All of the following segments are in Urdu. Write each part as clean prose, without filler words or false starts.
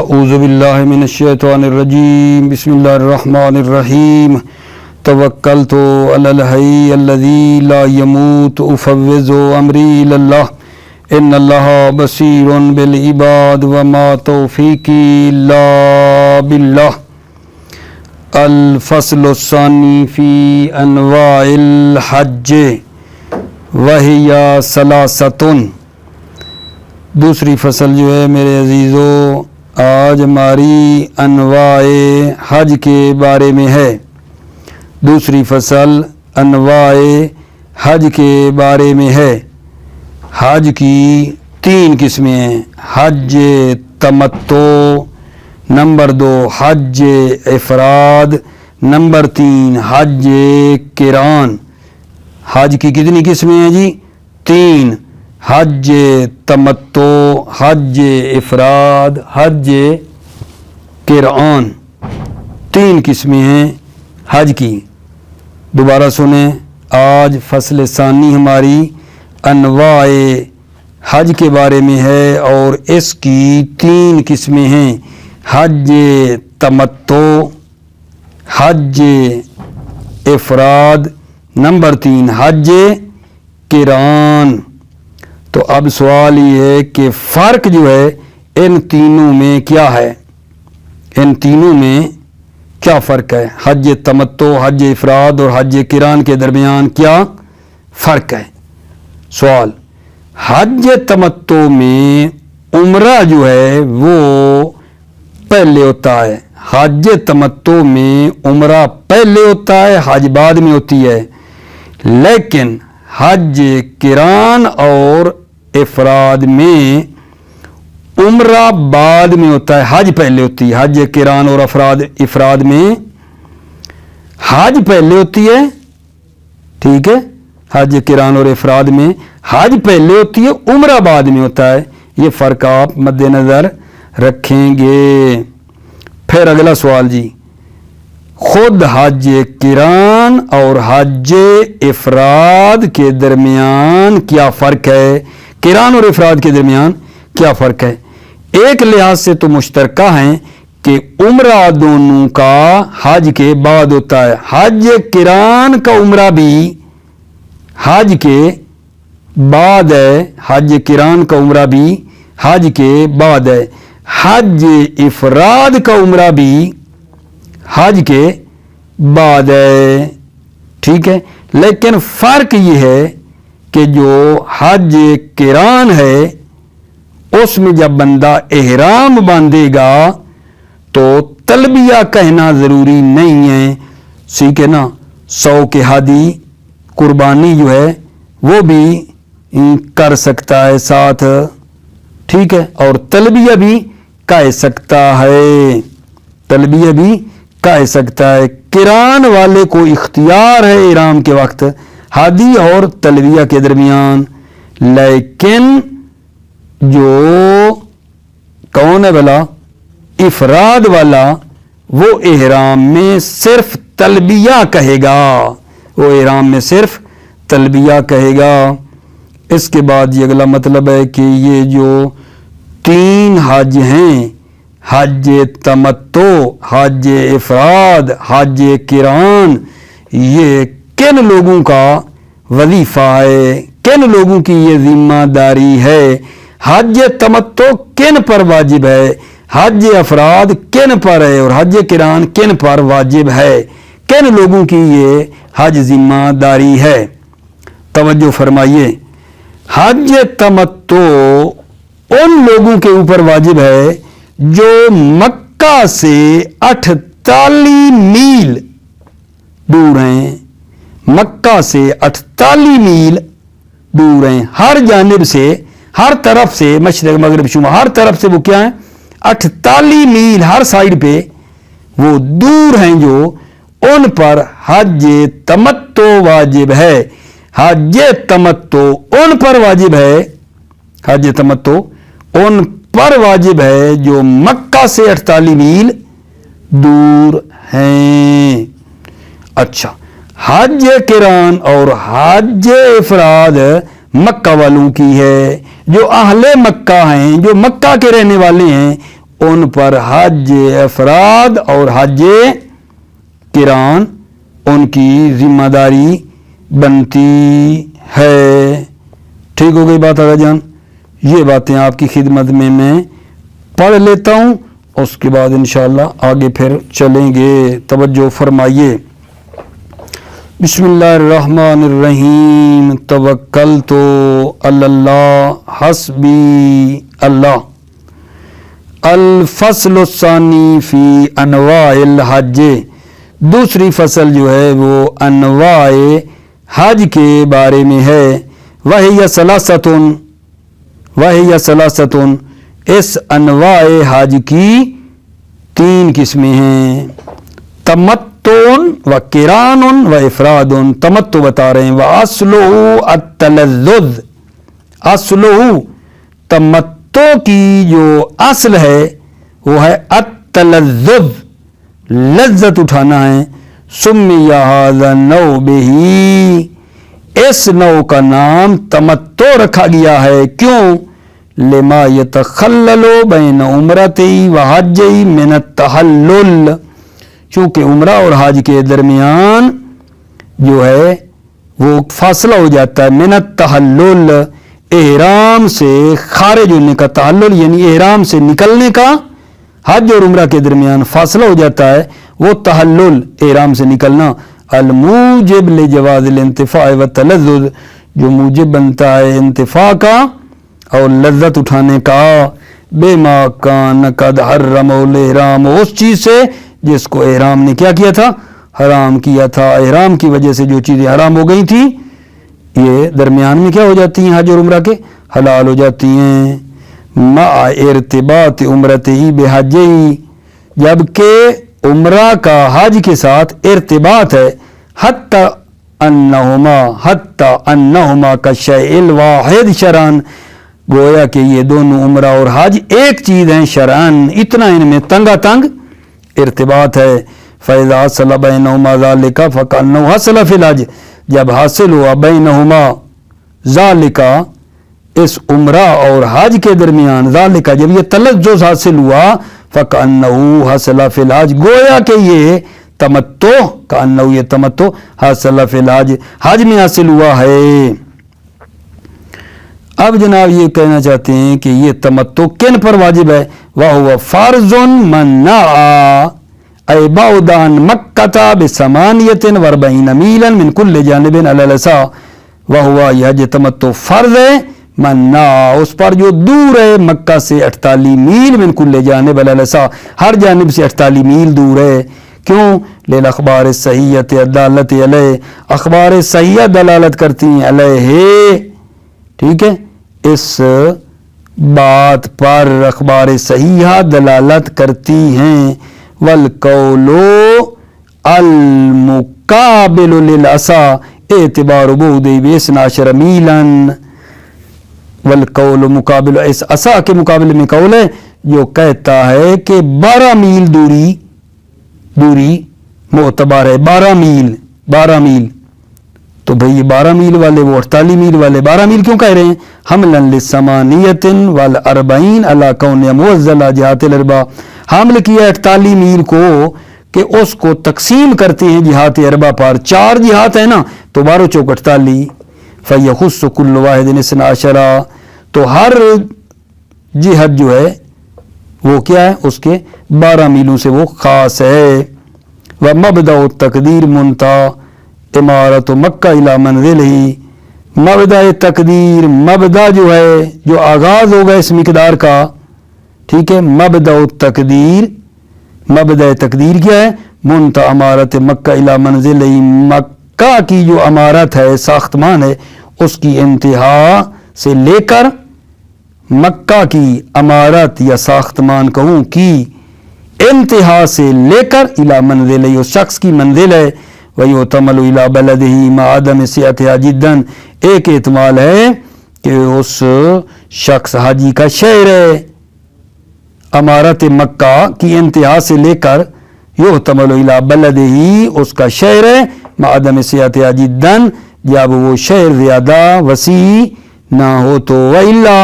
اعوذ باللہ من الشیطان الرجیم بسم اللہ الرحمن الرحیم توکلت علی الحی الذی لا یموت افوض امری الی اللہ ان اللہ بصیر بالعباد وما توفیقی الا باللہ الفصل الثانی فی انواع الحج وہی ثلاثۃ۔ دوسری فصل جو ہے میرے عزیزو آج ہماری انواع حج کے بارے میں ہے۔ دوسری فصل انواع حج کے بارے میں ہے۔ حج کی تین قسمیں ہیں، حج تمتع، نمبر 2 حج افراد، نمبر 3 حج قران۔ حج کی کتنی قسمیں ہیں جی؟ 3، حج تمتع، حج افراد، حج قران، 3 قسمیں ہیں حج کی۔ دوبارہ سنیں، آج فصل ثانی ہماری انواع حج کے بارے میں ہے اور اس کی 3 قسمیں ہیں، حج تمتع، حج افراد، نمبر 3 حج قران۔ تو اب سوال یہ ہے کہ فرق جو ہے ان تینوں میں کیا ہے؟ ان تینوں میں کیا فرق ہے؟ حج تمتع، حج افراد اور حج قران کے درمیان کیا فرق ہے؟ سوال، حج تمتع میں عمرہ جو ہے وہ پہلے ہوتا ہے، حج تمتع میں عمرہ پہلے ہوتا ہے، حج بعد میں ہوتی ہے، لیکن حج قران اور افراد میں عمرہ بعد میں ہوتا ہے، حج پہلے ہوتی ہے۔ حج قران اور افراد میں حج پہلے ہوتی ہے، ٹھیک ہے، حج قران اور افراد میں حج پہلے ہوتی ہے، عمرہ بعد میں ہوتا ہے۔ یہ فرق آپ مد نظر رکھیں گے۔ پھر اگلا سوال جی، خود حج قران اور حج افراد کے درمیان کیا فرق ہے؟ قران اور افراد کے درمیان کیا فرق ہے؟ ایک لحاظ سے تو مشترکہ ہیں کہ عمرہ دونوں کا حج کے بعد ہوتا ہے، حج قران کا عمرہ بھی حج کے بعد ہے، حج قران کا عمرہ بھی حج کے بعد ہے، حج افراد کا عمرہ بھی حج کے بعد ہے، ٹھیک ہے۔ لیکن فرق یہ ہے کہ جو حج قران ہے اس میں جب بندہ احرام باندھے گا تو تلبیہ کہنا ضروری نہیں ہے، ٹھیک ہے نا، 100 کے ہادی قربانی جو ہے وہ بھی کر سکتا ہے ساتھ، ٹھیک ہے، اور تلبیہ بھی کہہ سکتا ہے، تلبیہ بھی کہہ سکتا ہے۔ قران والے کو اختیار ہے احرام کے وقت ہادی اور تلبیہ کے درمیان، لیکن جو کون ہے بلا افراد والا وہ احرام میں صرف تلبیہ کہے گا، وہ احرام میں صرف تلبیہ کہے گا۔ اس کے بعد یہ اگلا مطلب ہے کہ یہ جو 3 حج ہیں، حج تمتع، حج افراد، حج قران، یہ کن لوگوں کا وظیفہ ہے، کن لوگوں کی یہ ذمہ داری ہے؟ حج تمتع کن پر واجب ہے، حج افراد کن پر ہے اور حج قران کن پر واجب ہے؟ کن لوگوں کی یہ حج ذمہ داری ہے؟ توجہ فرمائیے، حج تمتع ان لوگوں کے اوپر واجب ہے جو مکہ سے 48 میل دور ہیں، مکہ سے 48 میل دور ہیں، ہر جانب سے، ہر طرف سے، مشرق مغرب شمال ہر طرف سے وہ کیا ہیں؟ 48 میل ہر سائیڈ پہ وہ دور ہیں، جو ان پر حج تمتع واجب ہے۔ حج تمتع ان پر واجب ہے، حج تمتع ان پر واجب ہے جو مکہ سے 48 میل دور ہیں۔ اچھا، حج قران اور حج افراد مکہ والوں کی ہے، جو اہل مکہ ہیں، جو مکہ کے رہنے والے ہیں، ان پر حج افراد اور حج قران ان کی ذمہ داری بنتی ہے۔ ٹھیک ہو گئی بات آگا جان؟ یہ باتیں آپ کی خدمت میں پڑھ لیتا ہوں، اس کے بعد انشاءاللہ آگے پھر چلیں گے۔ توجہ فرمائیے۔ بسم اللہ الرحمن الرحیم۔ توکلت علی اللہ حسبی اللہ۔ الفصل الثانی فی انواع الحج، دوسری فصل جو ہے وہ انواع حج کے بارے میں ہے۔ وہی ثلاثۃ، اس انواع حج کی 3 قسمیں ہیں، تمتع و قران و افراد۔ تمتع بتا رہے ہیں، واصلہ التلذذ، اصلہ تمتع کی جو اصل ہے وہ ہے التلذذ، لذت اٹھانا ہے۔ سمی ھذا النوع بہ، اس نوع کا نام تمتع رکھا گیا ہے، کیوں؟ لما یتخلل بین عمرتی و حجی من التحلل، چونکہ عمرہ اور حج کے درمیان جو ہے وہ فاصلہ ہو جاتا ہے، من التحلل، احرام سے خارج ہونے کا، تحلل یعنی احرام سے نکلنے کا، حج اور عمرہ کے درمیان فاصلہ ہو جاتا ہے، وہ تحلل، احرام سے نکلنا، الموجب لجواز الانتفاع والتلذذ، جو موجب بنتا ہے انتفاع کا اور لذت اٹھانے کا، بما کان قد حرم الاحرام، اس چیز سے جس کو احرام نے کیا کیا تھا؟ حرام کیا تھا۔ احرام کی وجہ سے جو چیزیں حرام ہو گئی تھی یہ درمیان میں کیا ہو جاتی ہیں؟ حج اور عمرہ کے حلال ہو جاتی ہیں۔ مع ارتباط عمرتہ بحجہ، جبکہ عمرہ کا حج کے ساتھ ارتباط ہے، حتی انہما کالشیء الواحد شرعاً، گویا کہ یہ دونوں عمرہ اور حج ایک چیز ہیں شرعاً، اتنا ان میں تنگا تنگ ارتباط ہے۔ فَإِذَا حَصَلَ بَيْنَهُمَا ذَلِكَ فَكَأَنَّهُ حَصَلَ فِي الْحَجِّ، جب حاصل ہوا بینہما ذالک، اس عمرہ اور حج کے درمیان، ذالک جب یہ تلذذ حاصل ہوا، فَكَأَنَّهُ حَصَلَ فِي الْحَجِّ، گویا کہ یہ تمتع، کأنہ یہ تمتع، حاصل فی الحج، حج میں حاصل ہوا ہے۔ اب جناب یہ کہنا چاہتے ہیں کہ یہ تمتع کن پر واجب ہے؟ وَهُوَ فَرْضٌ مَنَّعَ أي بعد عن مكة ب48 میلا من كل جانب على اليسار، وهو یہ تمتع فرض ہے، منع اس پر جو دور ہے مکہ سے 48 میل، من كل جانب على اليسار، ہر جانب سے 48 میل دور ہے۔ کیوں؟ للاخبار الصحیحۃ الدالۃ علیہ، اخبار صحیحہ دلالت کرتی ہیں علیہ، ٹھیک ہے، اس بات پر اخبار صحیحہ دلالت کرتی ہیں۔ والقول المقابل للعصا اعتبار بعد 12 میلا، والقول مقابل، اس عصا کے مقابلے میں قول ہے جو کہتا ہے کہ 12 میل دوری معتبر ہے، 12 میل، تو بھئی 12 میل والے وہ 48 میل والے 12 میل کیوں کہہ رہے ہیں؟ حملا للثمانیۃ والاربعین علی کون موزلہ جہات الاربع، حمل کیا 48 میل کو کہ اس کو تقسیم کرتے ہیں جہات اربع پر، 4 جہات ہیں نا، تو 12 چوک 48، فیخص کل واحد 12، تو ہر جہت جو ہے وہ کیا ہے؟ اس کے 12 میلوں سے وہ خاص ہے۔ ومبدأ التقدیر منتہا امارت مکہ الی منزلہ، مبدأ تقدیر، مبدأ جو ہے جو آغاز ہوگا اس مقدار کا، ٹھیک ہے، مبدأ التقدیر، مبدأ تقدیر کیا ہے؟ منتہا امارت مکہ الی منزلہ، مکہ کی جو عمارت ہے، ساختمان ہے، اس کی انتہا سے لے کر، مکہ کی عمارت یا ساختمان کہوں کی انتہا سے لے کر الی منزلہ، اس شخص کی منزل ہے۔ وَيُعْتَمَلُ إِلَى بَلَدِهِ مَعَ عَدَمِ صِحَتِهَا جِدًّا، ایک احتمال ہے کہ اس شخص حاجی کا شہر ہے، عمارت مکہ کی انتہا سے لے کر یحتمل إِلَى بَلَدِهِ، اس کا شہر ہے، مَعَ عَدَمِ صِحَتِهَا جِدًّا، جب وہ شہر زیادہ وسیع نہ ہو تو، وَإِلَّا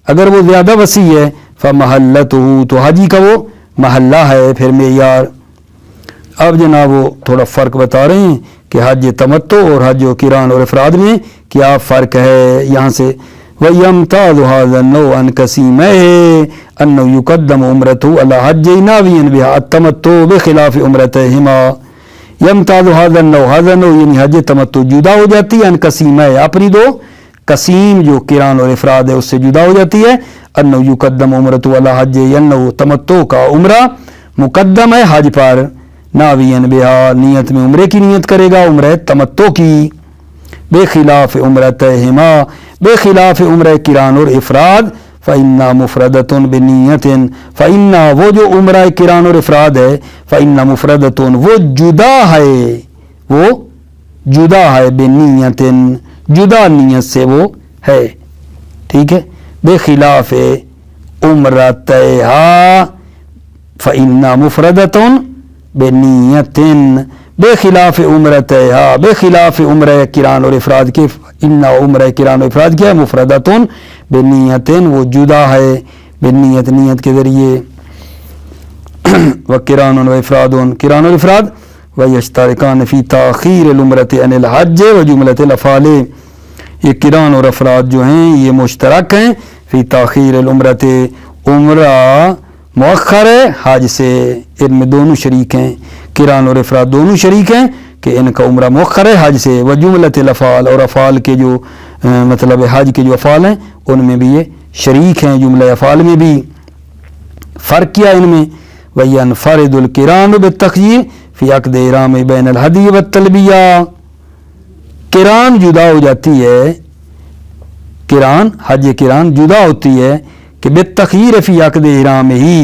اگر وہ زیادہ وسیع ہے، فمحلتہ، تو حاجی کا وہ محلہ ہے، پھر معیار۔ اب جناب وہ تھوڑا فرق بتا رہے ہیں کہ حج تمتع اور حج و قران اور افراد میں کیا فرق ہے یہاں سے۔ وَيَمْتَازُ هَذَا النَّوْعُ عَنْ قَسِيمَيْهِ أَنَّهُ يُقَدَّمُ عُمْرَتُهُ عَلَى حَجٍّ نَاوِيًا بِهَا التَّمَتُّعُ بِخِلَافِ عُمْرَتَيْهِمَا۔ يَمْتَازُ هَذَا النَّوْعُ یعنی حج تمتع جدا ہو جاتی ہے عن قسیمَيْهِ اپنی دو قسیم جو قران اور افراد ہے اس سے جدا ہو جاتی ہے۔ أَنَّهُ يُقَدَّمُ عُمْرَتُهُ عَلَى حَجٍّ، أَنَّهُ تمتع کا عمرہ مقدم ہے حج پر، ناوین بہا نیت میں عمرے کی نیت کرے گا، عمرہ تمتع کی، بخلاف عمرتہما بخلاف عمرہ قران اور افراد، فإنّا مفردۃ بنیت، فإنّا وہ جو عمرہ قران اور افراد ہے، فإنّا مفردۃ وہ جدا ہے، وہ جدا ہے، بنیت جدا نیت سے وہ ہے، ٹھیک ہے، بخلاف عمرتہا فإنّا مفردۃ بنیت بخلاف عمرتہا بخلاف عمرہ قران اور افراد کے، ان عمرہ قران و افراد کیا ہے، مفردۃ بنیت وہ جدا ہے بنیت نیت کے ذریعے، وقران و افراد قران اور افراد ویشترکان فی تاخیر العمرۃ عن الحج وجملۃ الافعال، یہ قران اور افراد جو ہیں یہ مشترک ہیں فی تاخیر العمرۃ، عمرہ مؤخر ہے حج سے، ان میں دونوں شریک ہیں، قران اور افراد دونوں شریک ہیں کہ ان کا عمرہ مؤخر ہے حج سے، وجملۃ الافعال اور افعال کے جو مطلب حج کے جو افعال ہیں ان میں بھی یہ شریک ہیں، جملہ افعال میں بھی۔ فرق کیا ان میں، وَيَنْفَرِدُ الْقِرَانُ بِالتَّخْيِيرِ فِي عَقْدِ إِحْرَامِ بَيْنَ الْهَدْيِ وَالتَّلْبِيَّةِ، قران جدا ہو جاتی ہے، قران حج قران جدا ہوتی ہے کہ بالتخییر فی عقد احرام ہی،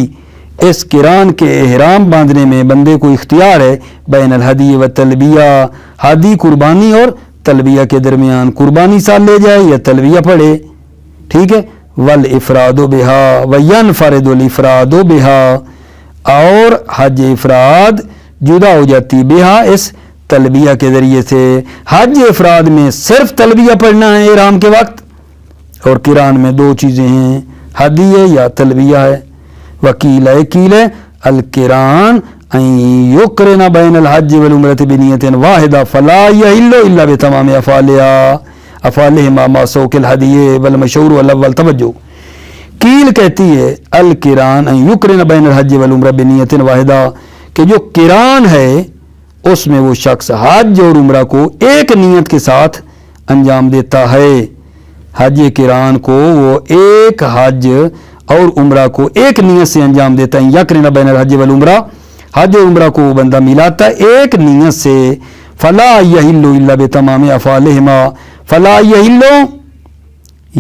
اس قران کے احرام باندھنے میں بندے کو اختیار ہے، بین الہدی و تلبیہ، ہدی قربانی اور تلبیہ کے درمیان، قربانی ساتھ لے جائے یا تلبیہ پڑھے، ٹھیک ہے، والافراد بہا وینفرد الافراد بہا، اور حج افراد جدا ہو جاتی بہا اس تلبیہ کے ذریعے سے، حج افراد میں صرف تلبیہ پڑھنا ہے احرام کے وقت، اور قران میں دو چیزیں ہیں، ہدیہ یا تلبیہ ہے۔ وکیل القران ان یقرن بین الحج والعمرۃ بنیۃ واحدہ فلا یحل الا بتمام افعالہما مع سوق الہدی والمشہور والاول، توجہ، کیل کہتی ہے القران ان یقرن بین الحج والعمرہ بنیۃ واحدہ، کہ جو قران ہے اس میں وہ شخص حج اور عمرہ کو ایک نیت کے ساتھ انجام دیتا ہے، حج قران کو وہ ایک حج اور عمرہ کو ایک نیت سے انجام دیتا ہے، یقرن بین الحج والعمرہ، حج اور عمرہ کو وہ بندہ ملاتا ہے ایک نیت سے، فلا یحل الا بتمام افعالہما، فلا یحل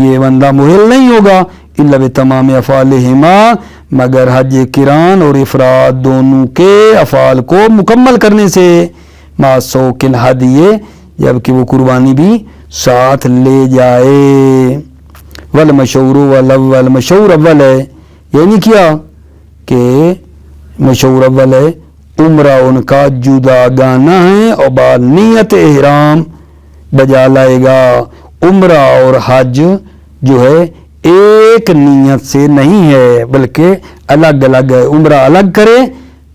یہ بندہ محل نہیں ہوگا، الا بتمام افعالہما مگر حج قران اور افراد دونوں کے افعال کو مکمل کرنے سے، مع سوق الہدی جبکہ وہ قربانی بھی ساتھ لے جائے، والمشہور والاول مشہور اول ہے، یعنی کیا کہ مشہور اول ہے عمرہ ان کا جدا گانا ہے اور بعد نیت احرام بجا لائے گا، عمرہ اور حج جو ہے ایک نیت سے نہیں ہے بلکہ الگ الگ ہے، عمرہ الگ کرے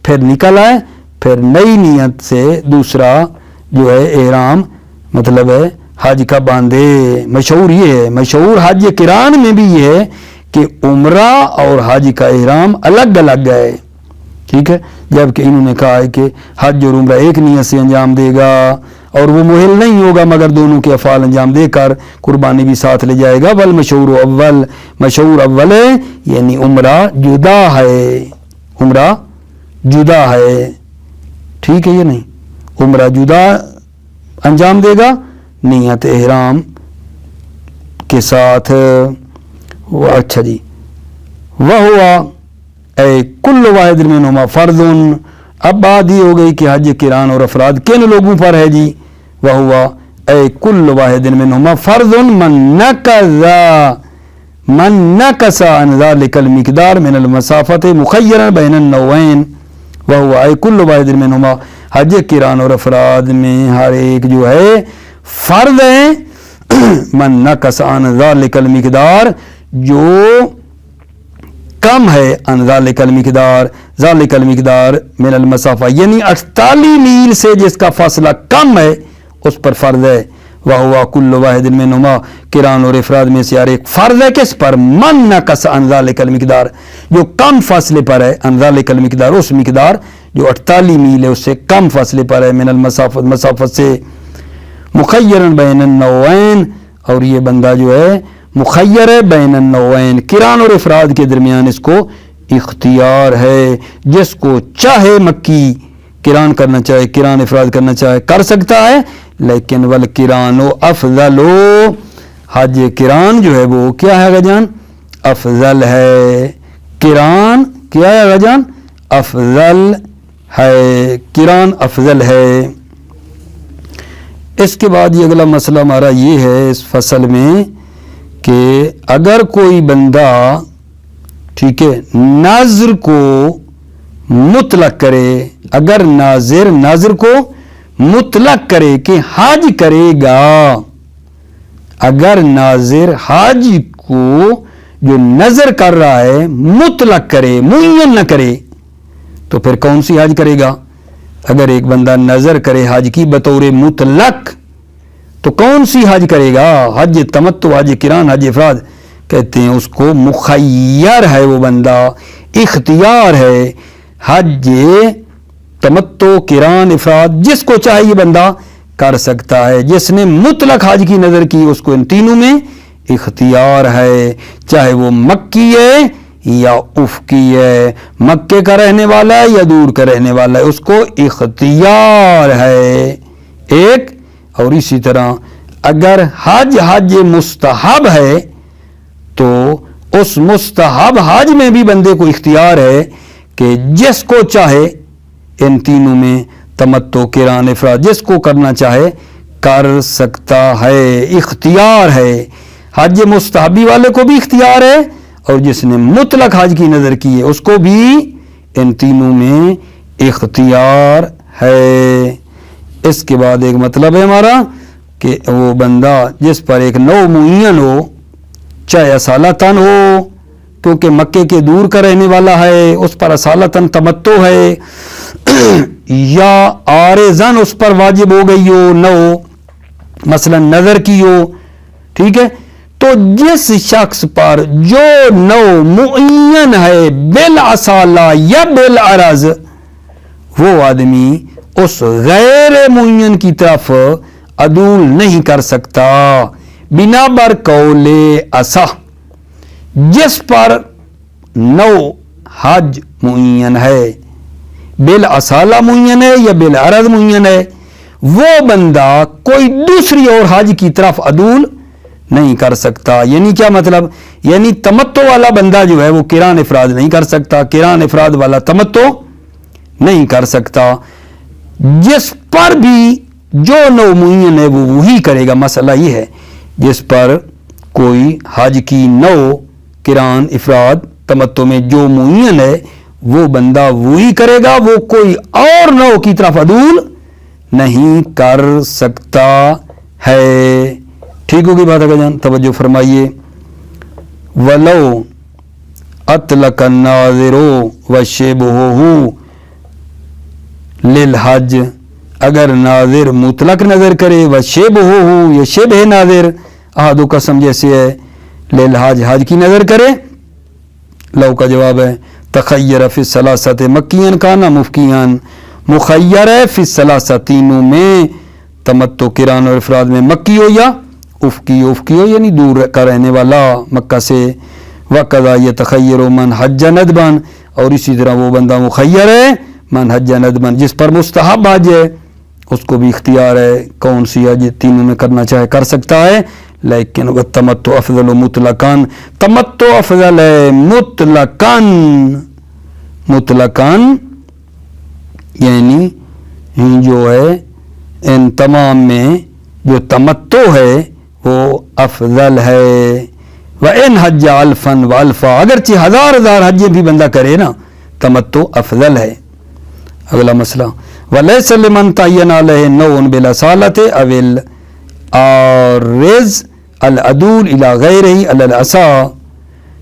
پھر نکل آئے پھر نئی نیت سے دوسرا جو ہے احرام مطلب ہے حج کا باندھے، مشہور یہ ہے، مشہور حج قران میں بھی یہ ہے کہ عمرہ اور حج کا احرام الگ الگ ہے، ٹھیک ہے، جبکہ انہوں نے کہا ہے کہ حج اور عمرہ ایک نیت سے انجام دے گا اور وہ محل نہیں ہوگا مگر دونوں کے افعال انجام دے کر قربانی بھی ساتھ لے جائے گا، والمشہور اول مشہور اول ہے یعنی عمرہ جدا ہے، عمرہ جدا ہے، ٹھیک ہے، یہ نہیں عمرہ جدا انجام دے گا نیت احرام کے ساتھ، اچھا جی، وہوا اے کل واحد منہما فرض، اب بات یہ ہو گئی کہ حج قران اور افراد کن لوگوں پر ہے جی، وہوا اے کل واحد منہما فرض من نقص عن ذلك المقدار من المسافت مخیرا بین النوعین، وہوا اے کل واحد منہما حج قران اور افراد میں ہر ایک جو ہے فرض ہے، من نقص عن ذلك المقدار جو کم ہے ان ذالک المقدار، ذالک المقدار من المسافہ، یعنی 48 میل سے جس کا فاصلہ کم ہے اس پر فرض ہے. وہوا کل واحد منہما، قران اور افراد میں سے ہر ایک فرض ہے کس پر؟ من نقص عن ذالک المقدار، جو کم فاصلے پر ہے، عن ذالک المقدار، اس مقدار جو 48 میل ہے اس سے کم فاصلے پر ہے، من المسافت، مسافت سے. مخیر بین النوعین، اور یہ بندہ جو ہے مخیر ہے بین النوعین، قران اور افراد کے درمیان اس کو اختیار ہے. جس کو چاہے مکی قران کرنا چاہے، قران افراد کرنا چاہے کر سکتا ہے، لیکن والقران افضل، حج قران جو ہے وہ کیا ہے جان؟ افضل ہے. قران کیا ہے جان؟ افضل ہے، قران افضل ہے. اس کے بعد یہ اگلا مسئلہ ہمارا یہ ہے اس فصل میں کہ اگر کوئی بندہ ٹھیک ہے ناظر کو مطلق کرے، اگر ناظر کو مطلق کرے کہ حج کرے گا، اگر ناظر حج کو جو نظر کر رہا ہے مطلق کرے، معین نہ کرے، تو پھر کون سی حج کرے گا؟ اگر ایک بندہ نظر کرے حج کی بطور مطلق تو کون سی حج کرے گا؟ حج تمتع، حج قران، حج افراد. کہتے ہیں اس کو مخیر ہے، وہ بندہ اختیار ہے. حج تمتع، قران، افراد جس کو چاہے یہ بندہ کر سکتا ہے. جس نے مطلق حج کی نظر کی اس کو ان تینوں میں اختیار ہے، چاہے وہ مکی ہے یا افقی ہے، مکے کا رہنے والا ہے یا دور کا رہنے والا ہے، اس کو اختیار ہے ایک. اور اسی طرح اگر حج مستحب ہے تو اس مستحب حج میں بھی بندے کو اختیار ہے کہ جس کو چاہے ان تینوں میں تمتع، قران، افراد جس کو کرنا چاہے کر سکتا ہے، اختیار ہے. حج مستحبی والے کو بھی اختیار ہے اور جس نے مطلق حج کی نظر کی ہے اس کو بھی ان تینوں میں اختیار ہے. اس کے بعد ایک مطلب ہے ہمارا کہ وہ بندہ جس پر ایک نوع معین ہو، چاہے اصالتاً ہو کیونکہ مکے کے دور کا رہنے والا ہے اس پر اصالتاً تمتع ہے، یا عارضاً اس پر واجب ہو گئی ہو نوع، مثلا نظر کی ہو، ٹھیک ہے. تو جس شخص پر جو نوع معین ہے بالاصالہ یا بالعرض، وہ آدمی اس غیر معین کی طرف عدول نہیں کر سکتا بنا بر قول اصح. جس پر نوع حج معین ہے، بالاصالہ معین ہے یا بالعرض معین ہے، وہ بندہ کوئی دوسری اور حج کی طرف عدول نہیں کر سکتا. یعنی کیا مطلب؟ یعنی تمتع والا بندہ جو ہے وہ قران افراد نہیں کر سکتا، قران افراد والا تمتع نہیں کر سکتا. جس پر بھی جو نوع معین ہے وہ وہی کرے گا. مسئلہ یہ ہے جس پر کوئی حج کی نوع قران، افراد، تمتع میں جو معین ہے وہ بندہ وہی کرے گا، وہ کوئی اور نوع کی طرف عدول نہیں کر سکتا ہے. ٹھیک ہوگی بات اگر جان؟ توجہ فرمائیے. ولو اطلق الناظر وشبہہ للحج، اگر ناظر مطلق نظر کرے وشبہہ یا شبہ ناظر احد و قسم جیسے ہے للحج، حج کی نظر کرے. لو کا جواب ہے تخیر فی الثلاثۃ مکیاً کانا مفکیاً، مخیر ہے فی الثلاثہ تینوں میں، تمتع، قران اور افراد میں مکی ہو یا افقی ہو یعنی دور کا رہنے والا مکہ سے. وقضا یتخیر من حج ندبا، اور اسی طرح وہ بندہ مخیر ہے من حج ندبا جس پر مستحب حج ہے اس کو بھی اختیار ہے کون سی حج تینوں میں کرنا چاہے کر سکتا ہے. لیکن وہ تمتع افضل مطلقاً، تمتع افضل ہے مطلقاً یعنی جو ہے ان تمام میں جو تمتع ہے وہ افضل ہے. وَإِنْ حَجَّ أَلْفًا وَأَلْفًا، اگرچہ ہزار حج بھی بندہ کرے نا تمتع افضل ہے. اگلا مسئلہ وَلَيْسَ لِمَنْ تَعَيَّنَ عَلَيْهِ نَوْعٌ بِالْأَصَالَةِ أَوِ الْعَارِضِ الْعَدُولِ إِلَى غَيْرِهِ عَلَى الْأَصَحِّ